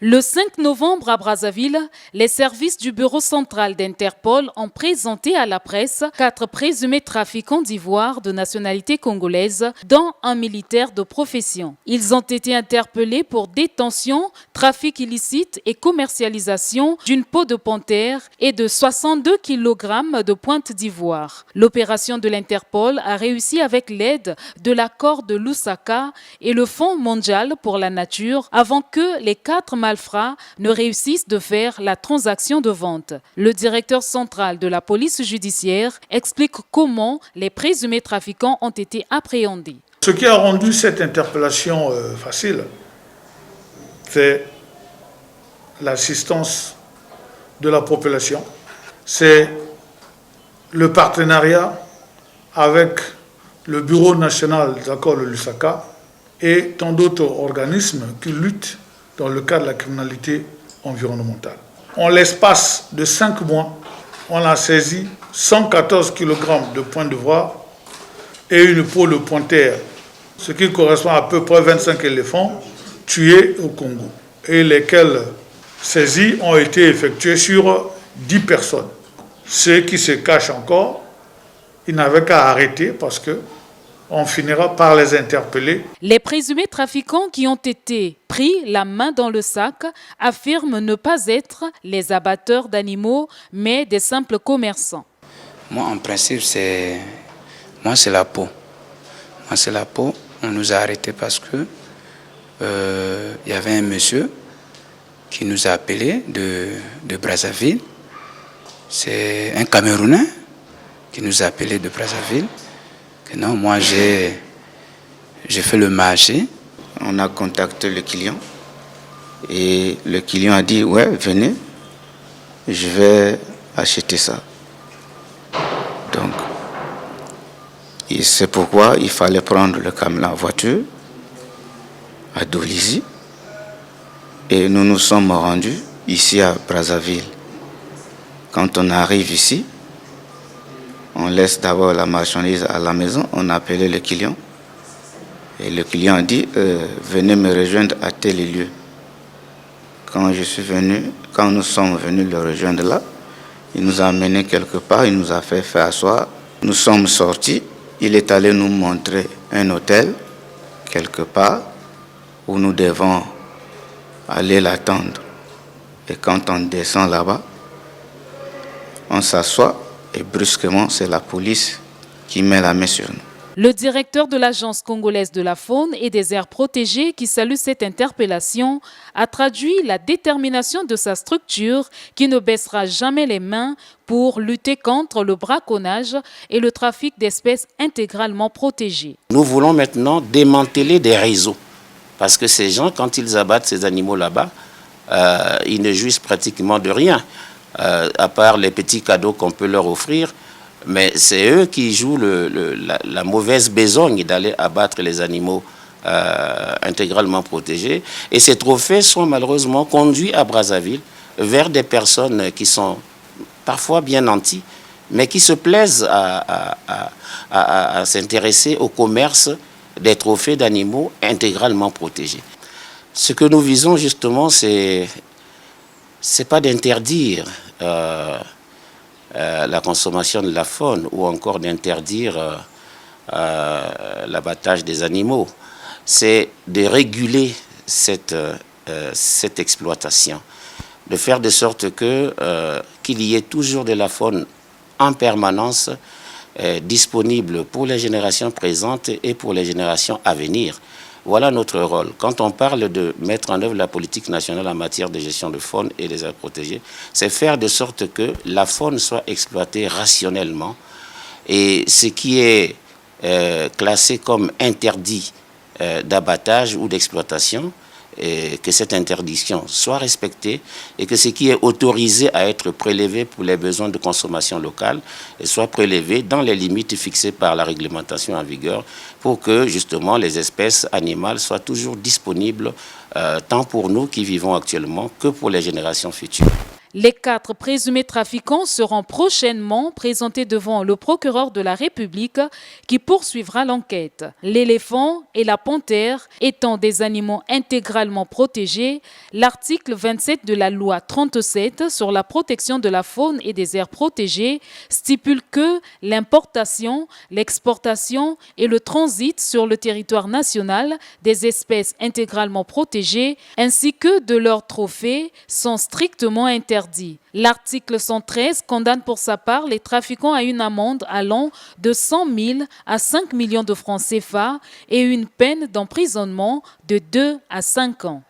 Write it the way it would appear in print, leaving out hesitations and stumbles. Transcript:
Le 5 novembre à Brazzaville, les services du bureau central d'Interpol ont présenté à la presse 4 présumés trafiquants d'ivoire de nationalité congolaise, dont un militaire de profession. Ils ont été interpellés pour détention, trafic illicite et commercialisation d'une peau de panthère et de 62 kg de pointe d'ivoire. L'opération de l'Interpol a réussi avec l'aide de l'accord de Lusaka et le Fonds mondial pour la nature avant que les 4 malfrats ne réussissent de faire la transaction de vente. Le directeur central de la police judiciaire explique comment les présumés trafiquants ont été appréhendés. Ce qui a rendu cette interpellation facile, c'est l'assistance de la population, c'est le partenariat avec le Bureau national des accords de Lusaka et tant d'autres organismes qui luttent dans le cadre de la criminalité environnementale. En l'espace de 5 mois, on a saisi 114 kg de pointe d'ivoire et une peau de panthère, ce qui correspond à peu près 25 éléphants tués au Congo, et lesquels saisis ont été effectués sur 10 personnes. Ceux qui se cachent encore, ils n'avaient qu'à arrêter parce qu'on finira par les interpeller. Les présumés trafiquants qui ont été pris la main dans le sac affirment ne pas être les abatteurs d'animaux, mais des simples commerçants. Moi, en principe, c'est la peau. Moi, c'est la peau. On nous a arrêtés parce que y avait un monsieur qui nous a appelés de Brazzaville. C'est un Camerounais qui nous a appelés de Brazzaville. Que non, moi, j'ai fait le marché. On a contacté le client et le client a dit « Ouais, venez, je vais acheter ça ». Donc, c'est pourquoi il fallait prendre la voiture à Dolisie et nous nous sommes rendus ici à Brazzaville. Quand on arrive ici, on laisse d'abord la marchandise à la maison, on a appelé le client. Et le client a dit, venez me rejoindre à tel lieu. Quand nous sommes venus le rejoindre là, il nous a amené quelque part, il nous a fait asseoir. Nous sommes sortis, il est allé nous montrer un hôtel, quelque part, où nous devons aller l'attendre. Et quand on descend là-bas, on s'assoit et brusquement, c'est la police qui met la main sur nous. Le directeur de l'Agence congolaise de la faune et des aires protégées qui salue cette interpellation a traduit la détermination de sa structure qui ne baissera jamais les mains pour lutter contre le braconnage et le trafic d'espèces intégralement protégées. Nous voulons maintenant démanteler des réseaux parce que ces gens, quand ils abattent ces animaux là-bas, ils ne jouissent pratiquement de rien, à part les petits cadeaux qu'on peut leur offrir. Mais c'est eux qui jouent la mauvaise besogne d'aller abattre les animaux intégralement protégés. Et ces trophées sont malheureusement conduits à Brazzaville vers des personnes qui sont parfois bien nantis, mais qui se plaisent à s'intéresser au commerce des trophées d'animaux intégralement protégés. Ce que nous visons justement, c'est pas d'interdire la consommation de la faune ou encore d'interdire l'abattage des animaux. C'est de réguler cette exploitation, de faire de sorte qu'il y ait toujours de la faune en permanence disponible pour les générations présentes et pour les générations à venir. Voilà notre rôle. Quand on parle de mettre en œuvre la politique nationale en matière de gestion de faune et des aires protégées, c'est faire de sorte que la faune soit exploitée rationnellement et ce qui est classé comme interdit d'abattage ou d'exploitation, que cette interdiction soit respectée et que ce qui est autorisé à être prélevé pour les besoins de consommation locale soit prélevé dans les limites fixées par la réglementation en vigueur pour que justement les espèces animales soient toujours disponibles tant pour nous qui vivons actuellement que pour les générations futures. Les 4 présumés trafiquants seront prochainement présentés devant le procureur de la République qui poursuivra l'enquête. L'éléphant et la panthère étant des animaux intégralement protégés, l'article 27 de la loi 37 sur la protection de la faune et des aires protégées stipule que l'importation, l'exportation et le transit sur le territoire national des espèces intégralement protégées ainsi que de leurs trophées sont strictement interdits. L'article 113 condamne pour sa part les trafiquants à une amende allant de 100 000 à 5 millions de francs CFA et une peine d'emprisonnement de 2 à 5 ans.